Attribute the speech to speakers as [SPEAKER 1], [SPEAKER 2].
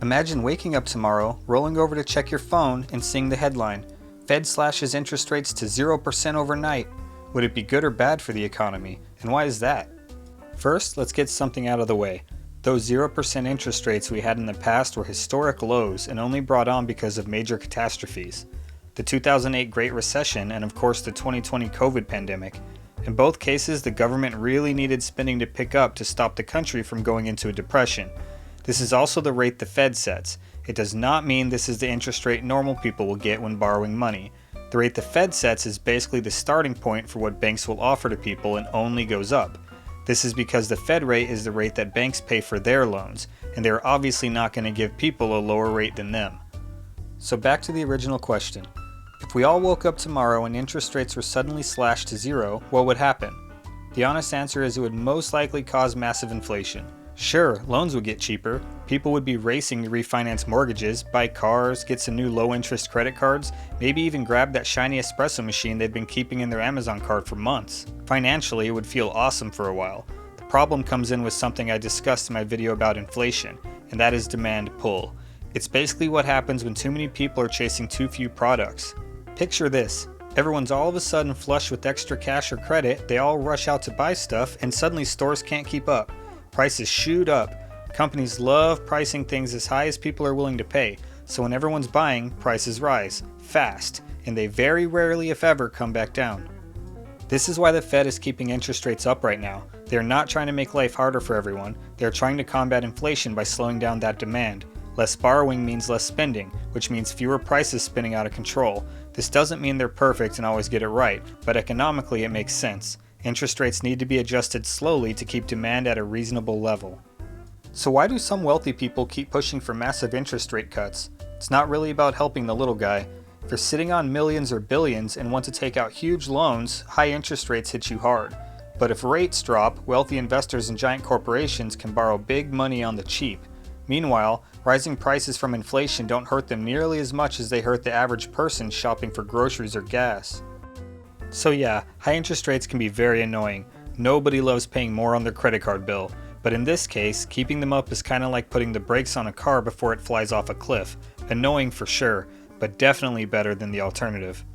[SPEAKER 1] Imagine waking up tomorrow, rolling over to check your phone, and seeing the headline, Fed slashes interest rates to 0% overnight. Would it be good or bad for the economy? And why is that? First, let's get something out of the way. Those 0% interest rates we had in the past were historic lows and only brought on because of major catastrophes. The 2008 Great Recession and of course the 2020 COVID pandemic. In both cases, the government really needed spending to pick up to stop the country from going into a depression. This is also the rate the Fed sets. It does not mean this is the interest rate normal people will get when borrowing money. The rate the Fed sets is basically the starting point for what banks will offer to people and only goes up. This is because the Fed rate is the rate that banks pay for their loans, and they are obviously not going to give people a lower rate than them. So back to the original question. If we all woke up tomorrow and interest rates were suddenly slashed to zero, what would happen? The honest answer is it would most likely cause massive inflation. Sure, loans would get cheaper, people would be racing to refinance mortgages, buy cars, get some new low-interest credit cards, maybe even grab that shiny espresso machine they'd been keeping in their Amazon cart for months. Financially, it would feel awesome for a while. The problem comes in with something I discussed in my video about inflation, and that is demand pull. It's basically what happens when too many people are chasing too few products. Picture this. Everyone's all of a sudden flush with extra cash or credit, they all rush out to buy stuff, and suddenly stores can't keep up. Prices shoot up. Companies love pricing things as high as people are willing to pay, so when everyone's buying, prices rise, fast, and they very rarely, if ever, come back down. This is why the Fed is keeping interest rates up right now. They are not trying to make life harder for everyone, they are trying to combat inflation by slowing down that demand. Less borrowing means less spending, which means fewer prices spinning out of control. This doesn't mean they're perfect and always get it right, but economically it makes sense. Interest rates need to be adjusted slowly to keep demand at a reasonable level. So why do some wealthy people keep pushing for massive interest rate cuts? It's not really about helping the little guy. If you're sitting on millions or billions and want to take out huge loans, high interest rates hit you hard. But if rates drop, wealthy investors and giant corporations can borrow big money on the cheap. Meanwhile, rising prices from inflation don't hurt them nearly as much as they hurt the average person shopping for groceries or gas. So yeah, high interest rates can be very annoying. Nobody loves paying more on their credit card bill. But in this case, keeping them up is kind of like putting the brakes on a car before it flies off a cliff. Annoying for sure, but definitely better than the alternative.